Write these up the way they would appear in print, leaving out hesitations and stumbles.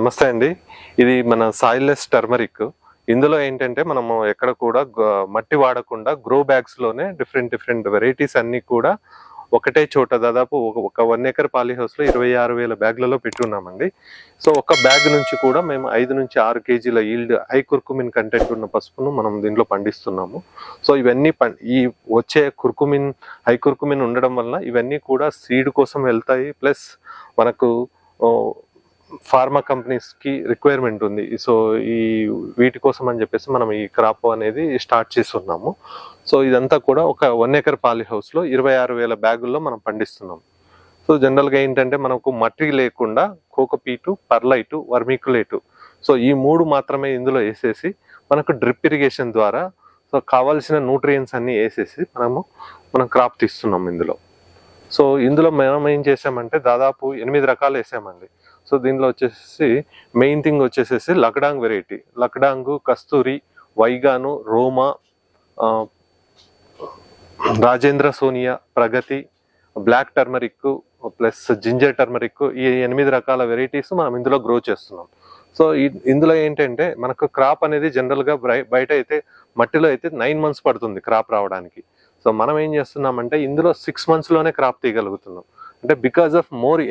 నమస్తే అండి. ఇది మన సాయిల్లెస్ టర్మరిక్. ఇందులో ఏంటంటే మనము ఎక్కడ కూడా మట్టి వాడకుండా గ్రో బ్యాగ్స్ లోనే డిఫరెంట్ వెరైటీస్ అన్ని కూడా ఒకటే చోట దాదాపు ఒక 1 ఎకర్ పాలీ హౌస్ లో 26,000 బ్యాగ్లలో పెట్టున్నామండి. సో ఒక బ్యాగ్ నుంచి కూడా మేము 5 నుంచి 6 కేజీల ఈల్డ్ హై కుర్కుమిన్ కంటెంట్ ఉన్న పసుపును మనం దీంట్లో పండిస్తున్నాము. సో ఇవన్నీ ఈ వచ్చే హై కుర్కుమిన్ ఉండడం వల్ల ఇవన్నీ కూడా సీడ్ కోసం వెళ్తాయి. ప్లస్ మనకు ఫార్మా కంపెనీస్ కి రిక్వైర్మెంట్ ఉంది. సో ఈ వీటి కోసం అని చెప్పేసి మనం ఈ క్రాప్ అనేది స్టార్ట్ చేస్తున్నాము. సో ఇదంతా కూడా ఒక 1 ఎకర్ పాలీ హౌస్ లో 26,000 బ్యాగుల్లో మనం పండిస్తున్నాం. సో జనరల్ గా ఏంటంటే మనకు మట్టి లేకుండా కోకోపీటు, పర్లైటు, వర్మికులేటు, సో ఈ 3 మాత్రమే ఇందులో వేసేసి మనకు డ్రిప్ ఇరిగేషన్ ద్వారా సో కావాల్సిన న్యూట్రియన్స్ అన్ని వేసేసి మనం క్రాప్ తీస్తున్నాం ఇందులో. సో ఇందులో మనం ఏం చేసామంటే దాదాపు 8 రకాలు వేసామండి. సో దీనిలో వచ్చేసి మెయిన్ థింగ్ వచ్చేసేసి Lakadong variety, Lakadong, Kasturi, Waigaon, Roma, Rajendra Sonia, Pragati, black turmeric plus ginger turmeric, ఈ 8 రకాల వెరైటీస్ మనం ఇందులో గ్రో చేస్తున్నాం. సో ఇందులో ఏంటంటే మనకు క్రాప్ అనేది జనరల్ గా బయట అయితే మట్టిలో అయితే 9 months పడుతుంది క్రాప్ రావడానికి. సో మనం ఏం చేస్తున్నామంటే ఇందులో 6 months లోనే క్రాప్ తీయగలుగుతున్నాం. అంటే బికాస్ ఆఫ్ మోర్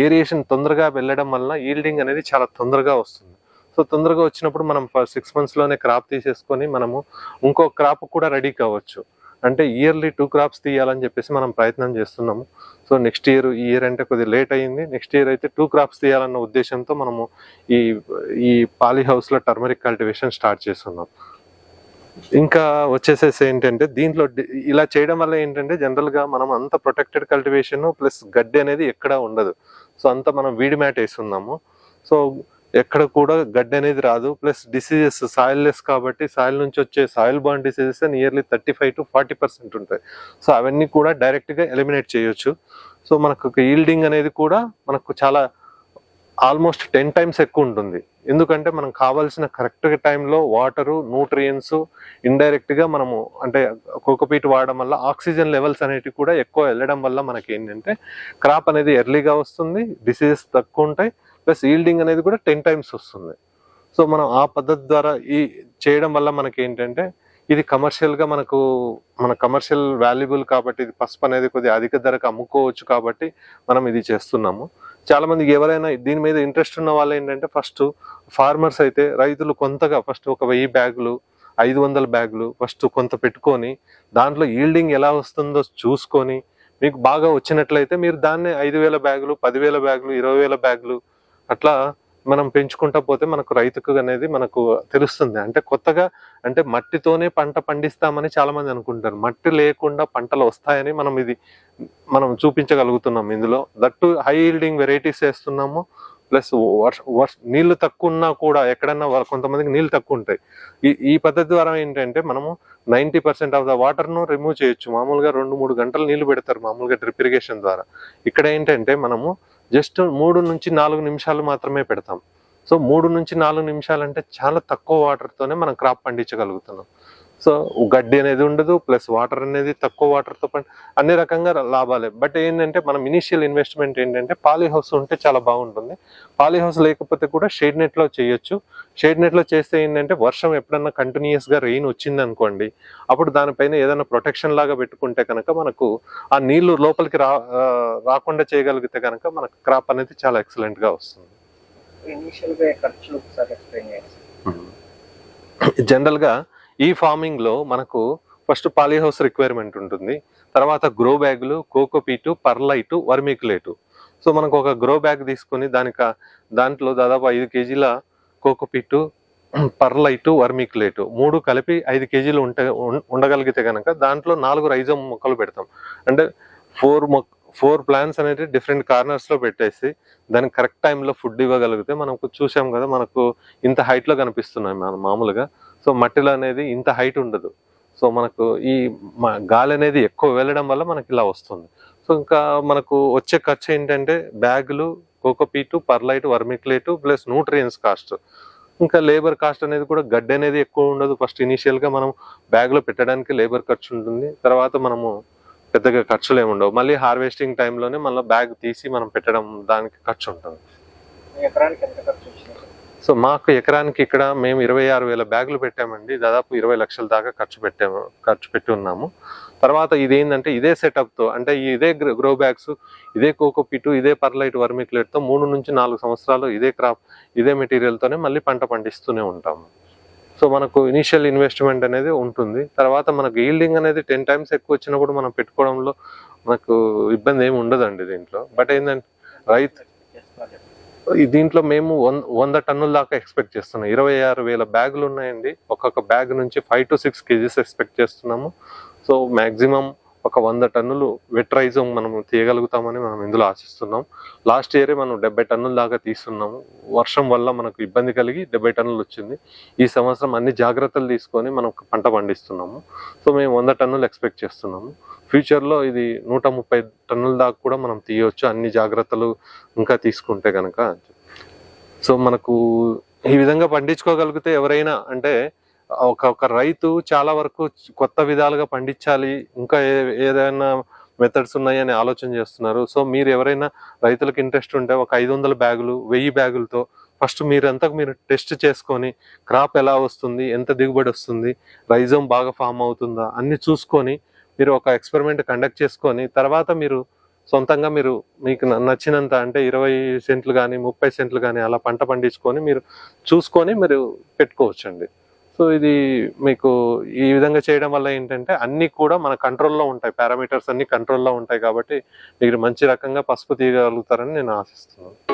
ఏరియేషన్ తొందరగా వెళ్ళడం వల్ల ఈల్డింగ్ అనేది చాలా తొందరగా వస్తుంది. సో తొందరగా వచ్చినప్పుడు మనం 6 months లోనే క్రాప్ తీసేసుకొని మనము ఇంకో క్రాప్ కూడా రెడీ కావచ్చు. అంటే ఇయర్లీ 2 crops తీయాలని చెప్పేసి మనం ప్రయత్నం చేస్తున్నాము. సో నెక్స్ట్ ఇయర్ అంటే కొద్దిగా లేట్ అయ్యింది. నెక్స్ట్ ఇయర్ అయితే 2 crops తీయాలన్న ఉద్దేశంతో మనము ఈ పాలీ హౌస్ లో టర్మరిక్ కల్టివేషన్ స్టార్ట్ చేస్తున్నాం. ఇంకా వచ్చేసేసి ఏంటంటే దీంట్లో ఇలా చేయడం వల్ల ఏంటంటే జనరల్ గా మనం అంత ప్రొటెక్టెడ్ కల్టివేషన్ ప్లస్ గడ్డి అనేది ఎక్కడ ఉండదు. సో అంతా మనం వీడి మ్యాట్ వేస్తున్నాము. సో ఎక్కడ కూడా గడ్డి అనేది రాదు. ప్లస్ డిసీజెస్ సాయిల్ లెస్ కాబట్టి సాయిల్ నుంచి వచ్చే soil bond diseases nearly 35 to 40% ఉంటాయి. సో అవన్నీ కూడా డైరెక్ట్ గా ఎలిమినేట్ చేయొచ్చు. సో మనకు ఈల్డింగ్ అనేది కూడా మనకు చాలా ఆల్మోస్ట్ 10 times ఎక్కువ ఉంటుంది. ఎందుకంటే మనం కావాల్సిన కరెక్ట్ టైంలో వాటరు, న్యూట్రియన్స్ ఇండైరెక్ట్ గా మనము అంటే కోకోపీట్ వాడడం వల్ల ఆక్సిజన్ లెవెల్స్ అనేటివి కూడా ఎక్కువ వెళ్ళడం వల్ల మనకి ఏంటంటే క్రాప్ అనేది ఎర్లీగా వస్తుంది, డిసీజెస్ తక్కువ ఉంటాయి, ప్లస్ ఈల్డింగ్ అనేది కూడా 10 times వస్తుంది. సో మనం ఆ పద్ధతి ద్వారా చేయడం వల్ల మనకి ఏంటంటే ఇది కమర్షియల్ గా మన కమర్షియల్ వాల్యుబుల్ కాబట్టి ఇది పసుపు అనేది కొద్దిగా అధిక ధరకు అమ్ముకోవచ్చు కాబట్టి మనం ఇది చేస్తున్నాము. చాలా మందికి ఎవరైనా దీని మీద ఇంట్రెస్ట్ ఉన్న వాళ్ళు ఏంటంటే ఫస్ట్ ఫార్మర్స్ అయితే రైతులు కొంతగా ఫస్ట్ ఒక 1000 బ్యాగులు 500 బ్యాగులు ఫస్ట్ కొంత పెట్టుకొని దాంట్లో ఈల్డింగ్ ఎలా వస్తుందో చూసుకొని మీకు బాగా వచ్చినట్లయితే మీరు దాన్ని 5,000 బ్యాగులు, 10,000 బ్యాగులు, 20,000 బ్యాగులు అట్లా మనం పెంచుకుంటా పోతే మనకు రైతుకు అనేది మనకు తెలుస్తుంది. అంటే కొత్తగా అంటే మట్టితోనే పంట పండిస్తామని చాలా మంది అనుకుంటారు. మట్టి లేకుండా పంటలు వస్తాయని మనం చూపించగలుగుతున్నాం. ఇందులో దట్టు హై ఈల్డింగ్ వెరైటీస్ వేస్తున్నాము. ప్లస్ నీళ్లు తక్కువ ఉన్నా కూడా ఎక్కడన్నా కొంతమందికి నీళ్లు తక్కువ ఉంటాయి. ఈ పద్ధతి ద్వారా ఏంటంటే మనము 90% ఆఫ్ ద వాటర్ ను రిమూవ్ చేయొచ్చు. మామూలుగా 2-3 గంటలు నీళ్లు పెడతారు మామూలుగా డ్రిప్ ఇరిగేషన్ ద్వారా. ఇక్కడ ఏంటంటే మనము జస్ట్ 3 నుంచి 4 నిమిషాలు మాత్రమే పెడతాం. సో 3 నుంచి 4 నిమిషాలు అంటే చాలా తక్కువ వాటర్ తోనే మనం క్రాప్ పండించగలుగుతున్నాం. సో గడ్డి అనేది ఉండదు, ప్లస్ వాటర్ అనేది తక్కువ వాటర్ తో అన్ని రకంగా లాభాలే. బట్ ఏంటంటే మనం ఇనిషియల్ ఇన్వెస్ట్మెంట్ ఏంటంటే పాలీ హౌస్ ఉంటే చాలా బాగుంటుంది. పాలీ హౌస్ లేకపోతే కూడా షేడ్ నెట్ లో చేయొచ్చు. షేడ్ నెట్ లో చేస్తే ఏంటంటే వర్షం ఎప్పుడన్నా కంటిన్యూస్ గా రెయిన్ వచ్చింది అనుకోండి, అప్పుడు దానిపైన ఏదైనా ప్రొటెక్షన్ లాగా పెట్టుకుంటే కనుక మనకు ఆ నీళ్లు లోపలికి రాకుండా చేయగలిగితే కనుక మనకు క్రాప్ అనేది చాలా ఎక్సలెంట్ గా వస్తుంది. జనరల్ గా ఈ ఫార్మింగ్ లో మనకు ఫస్ట్ పాలీ హౌస్ రిక్వైర్మెంట్ ఉంటుంది. తర్వాత గ్రో బ్యాగులు, కోకోపీటు, పర్లైటు, వర్మికులేటు. సో మనకు ఒక గ్రో బ్యాగ్ తీసుకొని దాంట్లో దాదాపు 5 కేజీల కోకోపీటు, పర్లైటు, వర్మికులేటు 3 కలిపి 5 కేజీలు ఉండగలిగితే కనుక దాంట్లో 4 రైజోమ్ మొక్కలు పెడతాం. అంటే 4 ప్లాంట్స్ అనేది డిఫరెంట్ కార్నర్స్ లో పెట్టేసి దానికి కరెక్ట్ టైంలో ఫుడ్ ఇవ్వగలిగితే మనకు చూసాం కదా మనకు ఇంత హైట్ లో కనిపిస్తున్నాయి మామూలుగా. సో మట్టిలో అనేది ఇంత హైట్ ఉండదు. సో మనకు ఈ గాలి అనేది ఎక్కువ వెళ్ళడం వల్ల మనకి ఇలా వస్తుంది. సో ఇంకా మనకు వచ్చే ఖర్చు ఏంటంటే బ్యాగులు, cocopeat, perlite, vermiculite plus nutrients cost. ఇంకా లేబర్ కాస్ట్ అనేది కూడా గడ్డి అనేది ఎక్కువ ఉండదు. ఫస్ట్ ఇనిషియల్ గా మనం బ్యాగ్ లో పెట్టడానికి లేబర్ ఖర్చు ఉంటుంది. తర్వాత మనము పెద్దగా ఖర్చులు ఏమి ఉండవు. మళ్ళీ హార్వెస్టింగ్ టైంలోనే మళ్ళీ బ్యాగ్ తీసి మనం పెట్టడం దానికి ఖర్చు ఉంటుంది. ఎకరానికి ఎంత ఖర్చు వచ్చింది? సో మాకు ఎకరానికి ఇక్కడ మేము 26,000 బ్యాగులు పెట్టామండి. దాదాపు 20 లక్షల దాకా ఖర్చు పెట్టి ఉన్నాము. తర్వాత ఇదేంటంటే ఇదే సెటప్తో అంటే ఇదే గ్రో బ్యాగ్స్, ఇదే కోకోపీటు, ఇదే పర్లైట్ వర్మిక్లేట్తో 3 నుంచి 4 సంవత్సరాలు ఇదే క్రాప్, ఇదే మెటీరియల్తోనే మళ్ళీ పంట పండిస్తూనే ఉంటాము. సో మనకు ఇనిషియల్ ఇన్వెస్ట్మెంట్ అనేది ఉంటుంది. తర్వాత మనకు ఈల్డింగ్ అనేది 10 టైమ్స్ ఎక్కువ వచ్చినప్పుడు మనం పెట్టుకోవడంలో మనకు ఇబ్బంది ఏమి ఉండదండి దీంట్లో. బట్ ఏంటంటే రైతు దీంట్లో మేము 100 టన్నుల దాకా ఎక్స్పెక్ట్ చేస్తున్నాం. 26,000 బ్యాగులు ఉన్నాయండి. ఒక్కొక్క బ్యాగ్ నుంచి 5 to 6 kgs ఎక్స్పెక్ట్ చేస్తున్నాము. సో మ్యాక్సిమం ఒక 100 టన్నులు వెట్ రైజోమ్ మనం తీయగలుగుతామని మనం ఇందులో ఆశిస్తున్నాం. లాస్ట్ ఇయరే మనం 70 టన్నుల దాకా తీస్తున్నాము. వర్షం వల్ల మనకు ఇబ్బంది కలిగి 70 టన్నులు వచ్చింది. ఈ సంవత్సరం అన్ని జాగ్రత్తలు తీసుకొని మనం పంట పండిస్తున్నాము. సో మేము 100 టన్నులు ఎక్స్పెక్ట్ చేస్తున్నాము. ఫ్యూచర్లో ఇది 130 టన్నుల దాకా కూడా మనం తీయవచ్చు అన్ని జాగ్రత్తలు ఇంకా తీసుకుంటే కనుక. సో మనకు ఈ విధంగా పండించుకోగలిగితే ఎవరైనా అంటే ఒక రైతు చాలా వరకు కొత్త విధాలుగా పండించాలి, ఇంకా ఏదైనా మెథడ్స్ ఉన్నాయని ఆలోచన చేస్తున్నారు. సో మీరు ఎవరైనా రైతులకు ఇంట్రెస్ట్ ఉంటే ఒక 500 బ్యాగులు 1000 బ్యాగులతో ఫస్ట్ మీరు టెస్ట్ చేసుకొని క్రాప్ ఎలా వస్తుంది, ఎంత దిగుబడి వస్తుంది, రైజోమ్ బాగా ఫామ్ అవుతుందా అన్ని చూసుకొని మీరు ఒక ఎక్స్పెరిమెంట్ కండక్ట్ చేసుకొని తర్వాత మీరు సొంతంగా మీకు నచ్చినంత అంటే 20 సెంట్లు కానీ 30 సెంట్లు కానీ అలా పంట పండించుకొని మీరు చూసుకొని మీరు పెట్టుకోవచ్చండి. సో ఇది మీకు ఈ విధంగా చేయడం వల్ల ఏంటంటే అన్నీ కూడా మన కంట్రోల్లో ఉంటాయి, పారామీటర్స్ అన్ని కంట్రోల్లో ఉంటాయి కాబట్టి మీరు మంచి రకంగా పసుపు తీయగలుగుతారని నేను ఆశిస్తున్నాను.